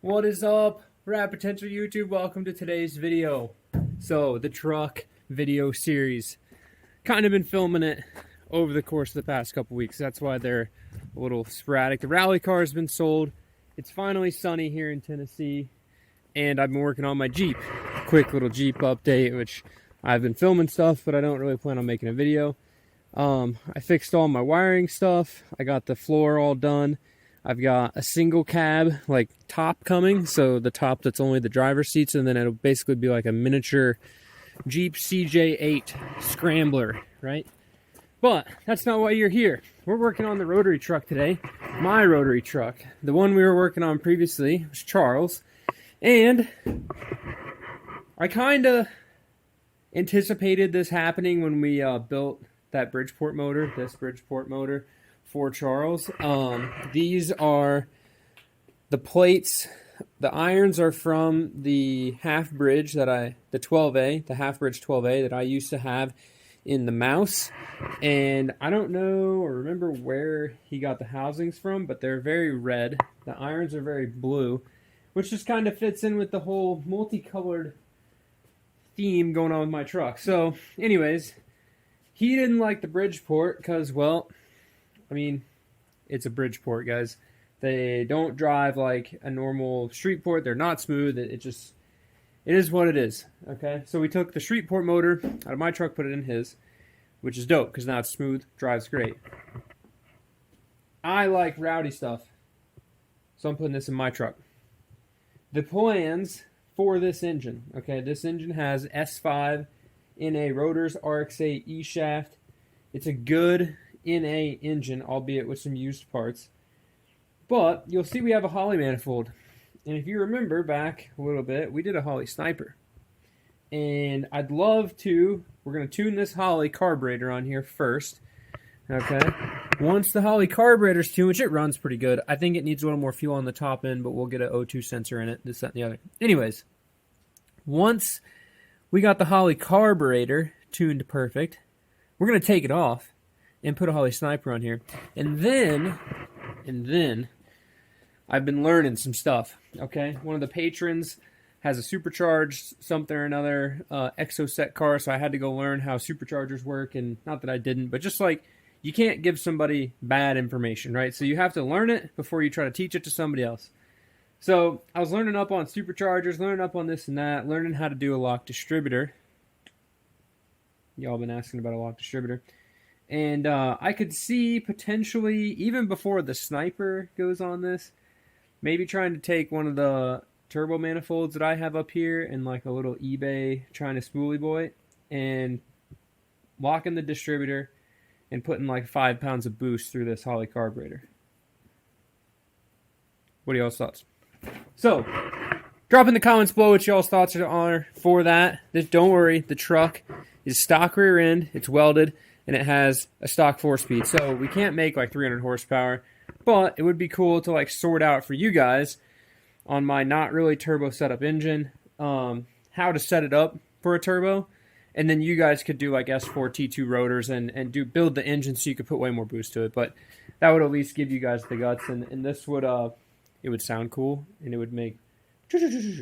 What is up, Rap Potential YouTube? Welcome to today's video. So, the truck video series. Kind of been filming it over the course of the past couple weeks. That's why they're a little sporadic. The rally car has been sold. It's finally sunny here in Tennessee. And I've been working on my Jeep. Quick little Jeep update, which I've been filming stuff, but I don't really plan on making a video. I fixed all my wiring stuff. I got the floor all done. I've got a single cab, like, top coming, so the top that's only the driver's seats, and then it'll basically be like a miniature Jeep CJ8 Scrambler, right? But that's not why you're here. We're working on the rotary truck today. My rotary truck. The one we were working on previously was Charles, and I kind of anticipated this happening when we built that Bridgeport motor, this Bridgeport motor, for Charles. These are the plates. The irons are from the half bridge that the 12A, the half bridge 12A that I used to have in the Mouse. And I don't know or remember where he got the housings from, but they're very red. The irons are very blue, which just kind of fits in with the whole multicolored theme going on with my truck. So anyways, he didn't like the Bridgeport because, well, I mean, it's a Bridgeport, guys. They don't drive like a normal Streetport. They're not smooth. It is what it is, okay? So we took the Streetport motor out of my truck, put it in his, which is dope because now it's smooth, drives great. I like rowdy stuff, so I'm putting this in my truck. The plans for this engine, okay? This engine has S5 NA rotors, Rx8 E-shaft. It's a good NA engine, albeit with some used parts. But you'll see we have a Holley manifold. And if you remember back a little bit, we did a Holley Sniper. And I'd love to, we're going to tune this Holley carburetor on here first. Okay. Once the Holley carburetor's tuned, which it runs pretty good. I think it needs a little more fuel on the top end, but we'll get an O2 sensor in it, this, that, and the other. Anyways, once we got the Holley carburetor tuned perfect, we're going to take it off and put a Holley Sniper on here. And then, I've been learning some stuff, okay? One of the patrons has a supercharged something or another exoset car, so I had to go learn how superchargers work, and not that I didn't, but just like, you can't give somebody bad information, right? So you have to learn it before you try to teach it to somebody else. So I was learning up on superchargers, learning up on this and that, learning how to do a lock distributor. Y'all been asking about a lock distributor. And I could see potentially, even before the Sniper goes on this, maybe trying to take one of the turbo manifolds that I have up here and like a little eBay trying to spoolie boy and locking the distributor and putting like 5 pounds of boost through this Holley carburetor. What are y'all's thoughts? So, drop in the comments below what y'all's thoughts are for that. Don't worry, the truck is stock rear end, it's welded, and it has a stock 4-speed. So we can't make like 300 horsepower, but it would be cool to like sort out for you guys on my not really turbo setup engine, how to set it up for a turbo. And then you guys could do like S4 T2 rotors and build the engine so you could put way more boost to it. But that would at least give you guys the guts, and this would, it would sound cool, and it would make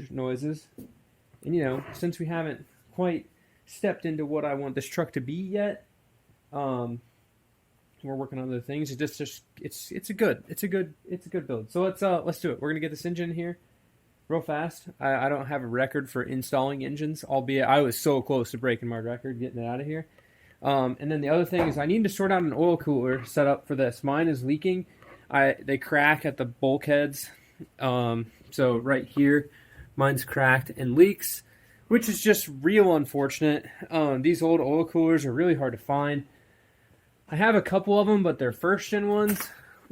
noises. And you know, since we haven't quite stepped into what I want this truck to be yet, we're working on other things. It's a good build. So let's do it. We're gonna get this engine in here real fast. I don't have a record for installing engines, albeit I was so close to breaking my record getting it out of here. And then the other thing is I need to sort out an oil cooler set up for this. Mine is leaking. They crack at the bulkheads. So right here, mine's cracked and leaks, which is just real unfortunate. These old oil coolers are really hard to find. I have a couple of them, but they're first gen ones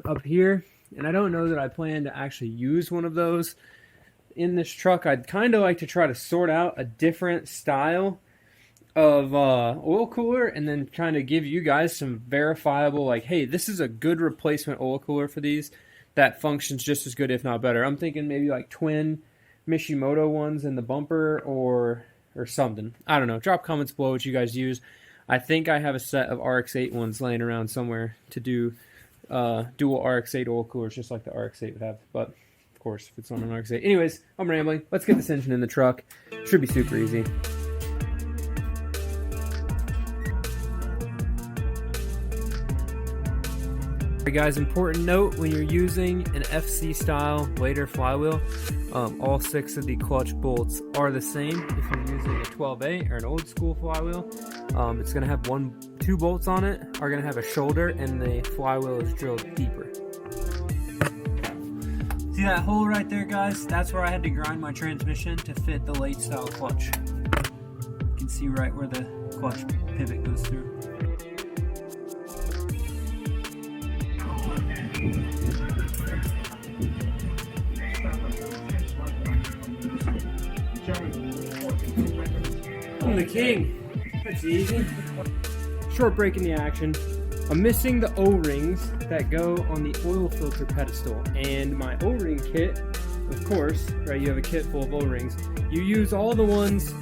up here, and I don't know that I plan to actually use one of those in this truck. I'd kind of like to try to sort out a different style of oil cooler and then kind of give you guys some verifiable, like, hey, this is a good replacement oil cooler for these that functions just as good, if not better. I'm thinking maybe like twin Mishimoto ones in the bumper or something. I don't know. Drop comments below what you guys use. I think I have a set of Rx8 ones laying around somewhere to do dual Rx8 oil coolers, just like the Rx8 would have. But of course, if it's on an Rx8. Anyways, I'm rambling. Let's get this engine in the truck. Should be super easy. Alright guys, important note, when you're using an FC style Wader flywheel, all 6 of the clutch bolts are the same. If you're using a 12A or an old school flywheel, it's going to have 2 bolts on it, are going to have a shoulder, and the flywheel is drilled deeper. See that hole right there, guys? That's where I had to grind my transmission to fit the late style clutch. You can see right where the clutch pivot goes through. I'm the king. That's easy. Short break in the action. I'm missing the O-rings that go on the oil filter pedestal, and my O-ring kit, of course, right, you have a kit full of O-rings. You use all the ones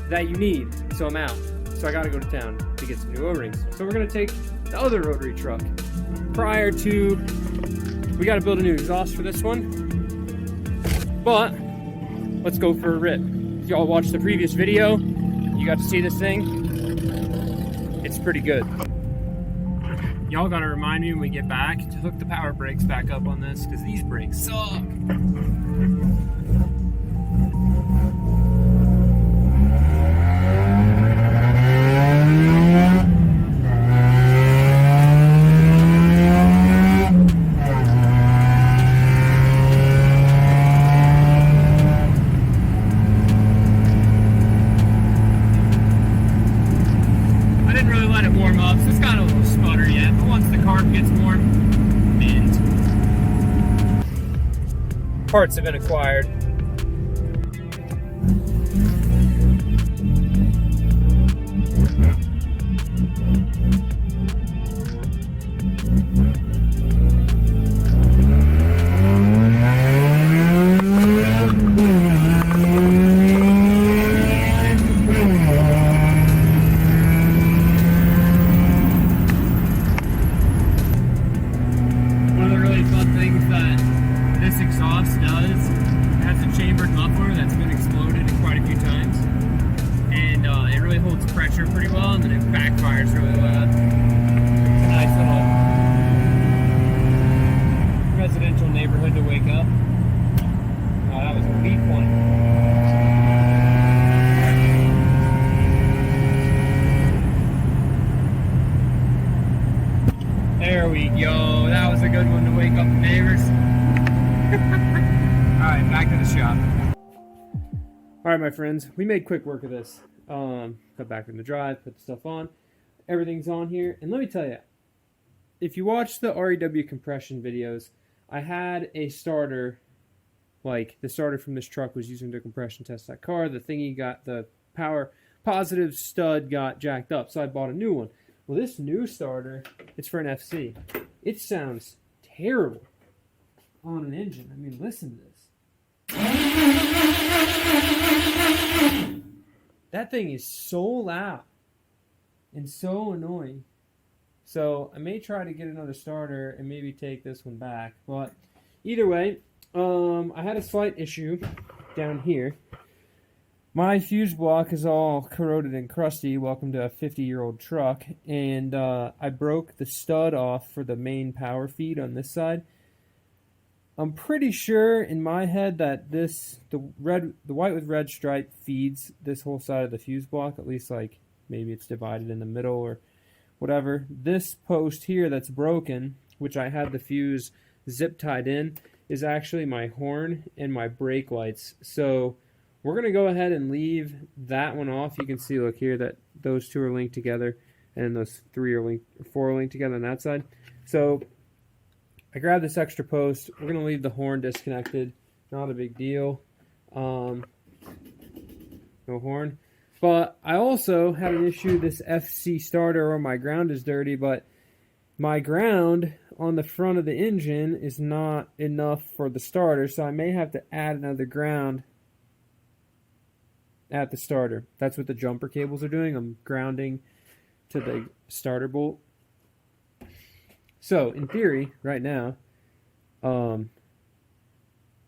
that you need, so I'm out. So I gotta go to town to get some new O-rings. So we're gonna take the other rotary truck. We gotta build a new exhaust for this one, but let's go for a rip. If y'all watched the previous video, you got to see this thing. It's pretty good. Y'all gotta remind me when we get back to hook the power brakes back up on this, because these brakes suck. Parts have been acquired. One of the really fun things that this exhaust does, it has a chambered muffler that's been exploded quite a few times, and it really holds pressure pretty well, and then it backfires really well. It's a nice little residential neighborhood to wake up. Oh, that was a weak one. There we go. That was a good one to wake up the neighbors. Alright, back to the shop. Alright, my friends, we made quick work of this. Cut back from the drive, put the stuff on. Everything's on here. And let me tell you, if you watch the REW compression videos, I had a starter, like the starter from this truck was using to compression test that car. The thingy got, the power positive stud got jacked up, so I bought a new one. Well, this new starter, it's for an FC. It sounds terrible on an engine. I mean, listen to this. That thing is so loud and so annoying. So I may try to get another starter and maybe take this one back. But either way, I had a slight issue down here. My fuse block is all corroded and crusty. Welcome to a 50-year-old truck. And I broke the stud off for the main power feed on this side. I'm pretty sure in my head that the white with red stripe feeds this whole side of the fuse block. At least, like, maybe it's divided in the middle or whatever. This post here that's broken, which I had the fuse zip tied in, is actually my horn and my brake lights. So we're going to go ahead and leave that one off. You can see, look here, that those two are linked together, and those four are linked together on that side. So I grabbed this extra post. We're going to leave the horn disconnected. Not a big deal. No horn. But I also had an issue. This FC starter, or my ground is dirty, but my ground on the front of the engine is not enough for the starter, so I may have to add another ground at the starter. That's what the jumper cables are doing. I'm grounding to the starter bolt. So, in theory, right now,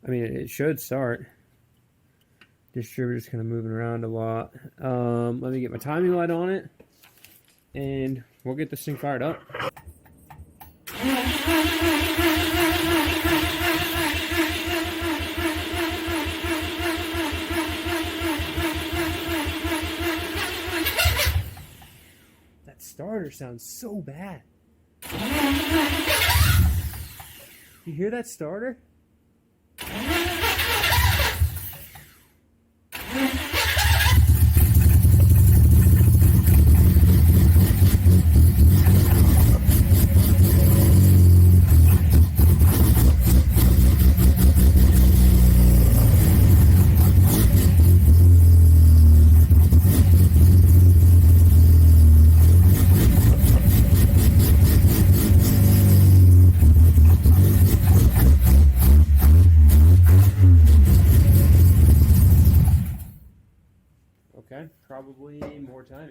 I mean, it should start. Distributor's kind of moving around a lot. Let me get my timing light on it, and we'll get this thing fired up. That starter sounds so bad. You hear that starter? Okay, probably more timing.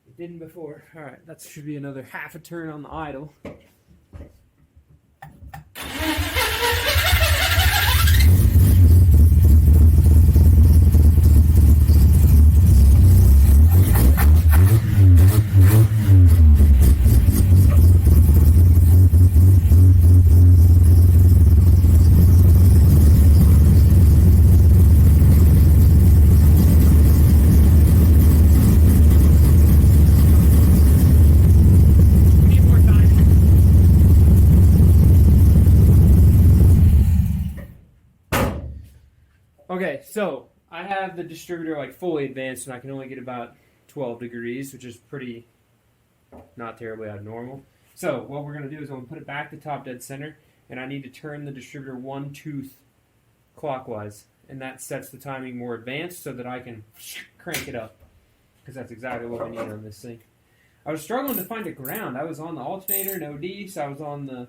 It didn't before. All right, that should be another half a turn on the idle. Okay, so I have the distributor like fully advanced and I can only get about 12 degrees, which is pretty not terribly out of normal. So what we're going to do is I'm going to put it back to top dead center, and I need to turn the distributor one tooth clockwise, and that sets the timing more advanced so that I can crank it up, because that's exactly what we need on this thing. I was struggling to find a ground. I was on the alternator, no D's. I was on the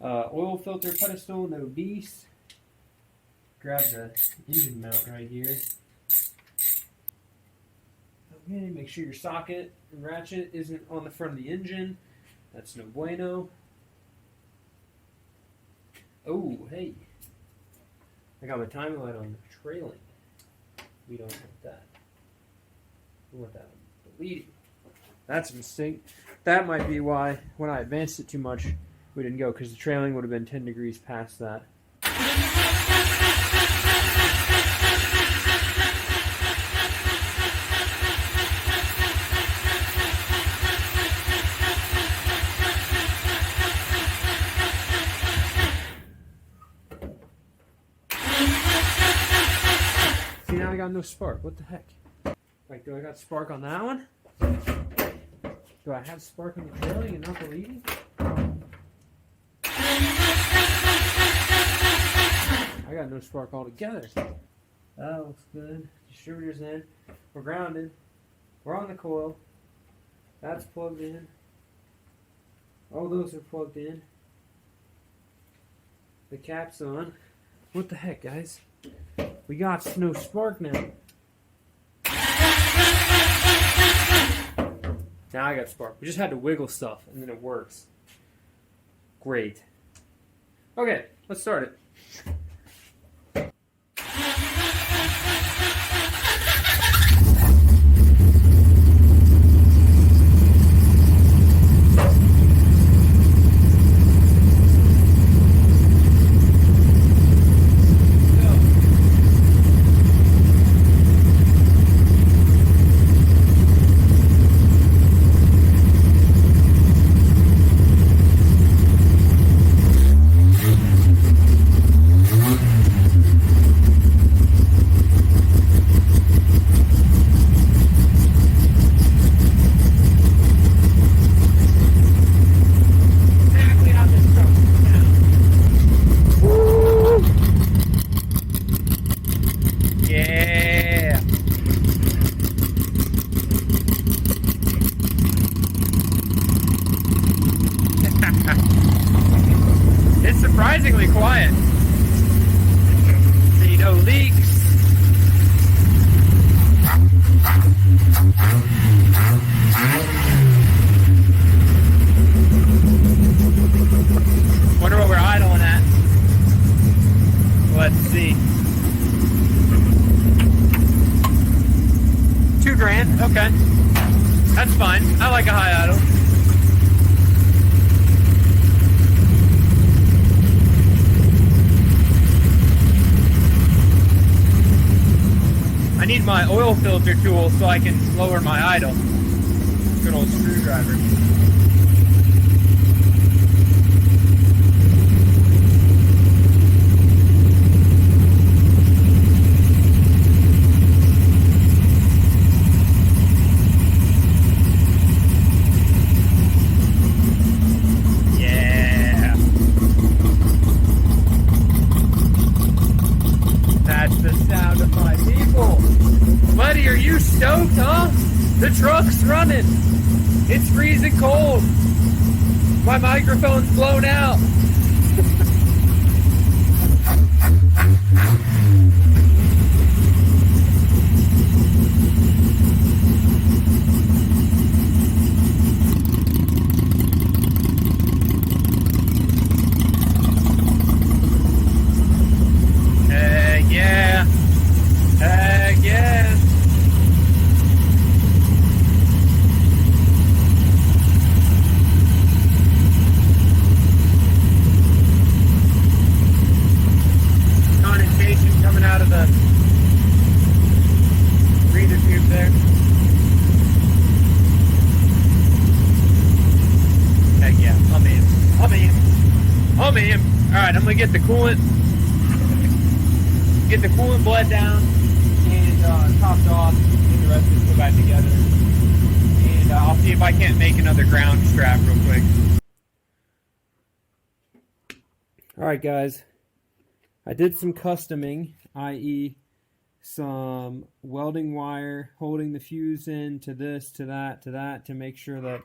oil filter pedestal, no D's. Grab the engine mount right here. Okay, make sure your socket and ratchet isn't on the front of the engine. That's no bueno. Oh, hey. I got my timing light on the trailing. We don't want that. We want that on the leading. That's a mistake. That might be why, when I advanced it too much, we didn't go, because the trailing would have been 10 degrees past that. See, now I got no spark. What the heck? Like, do I got spark on that one? Do I have spark on the trailing and not the leading? I got no spark altogether. That looks good. Distributor's in. We're grounded. We're on the coil. That's plugged in. All those are plugged in. The cap's on. What the heck, guys? We got no spark now. Now I got spark. We just had to wiggle stuff, and then it works. Great. Okay, let's start it. have to see. $2,000, okay. That's fine. I like a high idle. I need my oil filter tool so I can lower my idle. Good old screwdriver. Buddy, are you stoked, huh? The truck's running. It's freezing cold. My microphone's blown out. Alright, I'm gonna get the coolant bled down and topped off, get the rest of it put back together. And I'll see if I can't make another ground strap real quick. Alright guys, I did some customing, i.e. some welding wire holding the fuse in to this, to that, to make sure that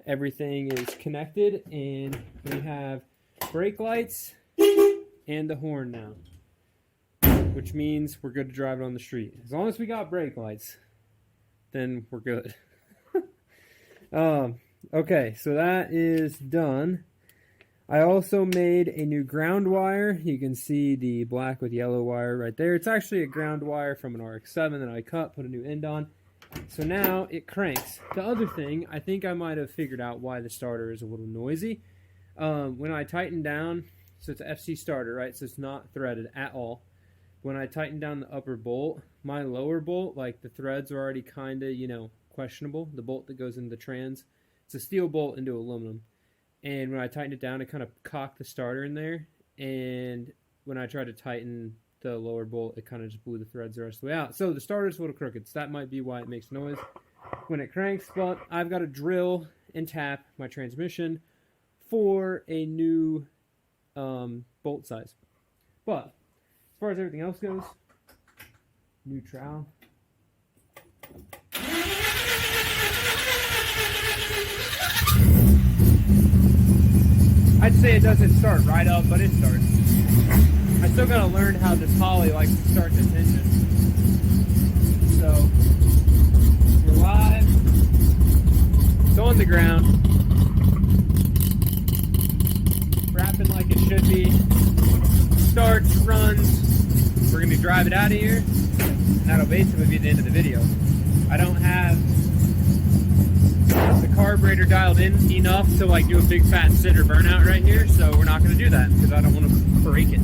everything is connected, and we have brake lights and the horn now, which means we're good to drive it on the street. As long as we got brake lights, then we're good. Okay, so that is done. I also made a new ground wire. You can see the black with yellow wire right there. It's actually a ground wire from an RX-7 that I cut, put a new end on. So now it cranks. The other thing, I think I might have figured out why the starter is a little noisy. When I tighten down, so it's an FC starter, right? So it's not threaded at all. When I tighten down the upper bolt, my lower bolt, like the threads are already kind of, you know, questionable. The bolt that goes into the trans, it's a steel bolt into aluminum. And when I tightened it down, it kind of cocked the starter in there. And when I tried to tighten the lower bolt, it kind of just blew the threads the rest of the way out. So the starter's a little crooked, so that might be why it makes noise when it cranks. But I've got to drill and tap my transmission for a new bolt size. But as far as everything else goes, new trowel. I'd say it doesn't start right up, but it starts. I still gotta learn how this Holly likes to start this engine. So, we're live. It's on the ground. Wrapping like it should be. Starts, runs. We're gonna drive it out of here, and that'll basically be the end of the video. I don't have the carburetor dialed in enough to like do a big fat cinder burnout right here, so we're not going to do that because I don't want to break it.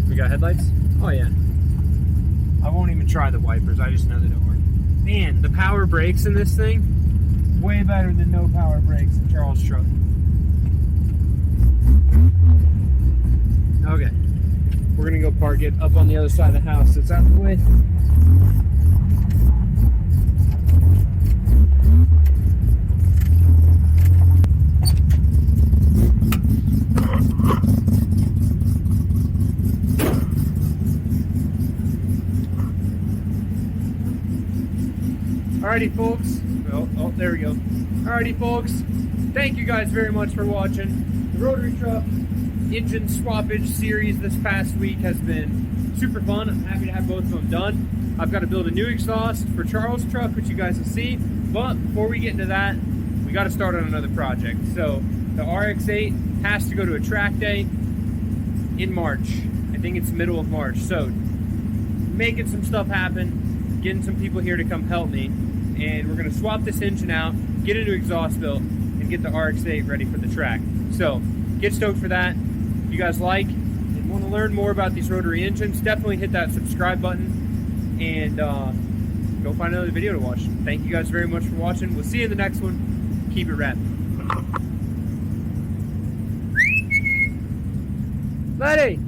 We got headlights? Oh yeah. I won't even try the wipers, I just know they don't work. Man, the power brakes in this thing, way better than no power brakes in Charles' truck. Okay, we're gonna go park it up on the other side of the house. It's out of the way. Alrighty folks, oh, there we go. Alrighty folks, thank you guys very much for watching. The rotary truck engine swappage series this past week has been super fun. I'm happy to have both of them done. I've got to build a new exhaust for Charles' truck, which you guys will see. But before we get into that, we got to start on another project. So the RX8 has to go to a track day in March. I think it's middle of March. So making some stuff happen, getting some people here to come help me, and we're going to swap this engine out, get a new exhaust built, and get the RX8 ready for the track. So get stoked for that. If you guys like and want to learn more about these rotary engines, definitely hit that subscribe button and go find another video to watch. Thank you guys very much for watching. We'll see you in the next one. Keep it wrapping. Buddy!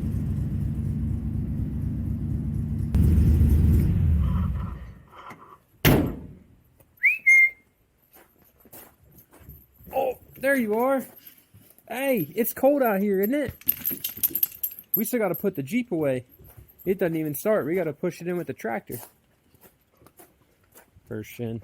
Oh, there you are. Hey, it's cold out here, isn't it? We still got to put the Jeep away. It doesn't even start. We got to push it in with the tractor. First shin.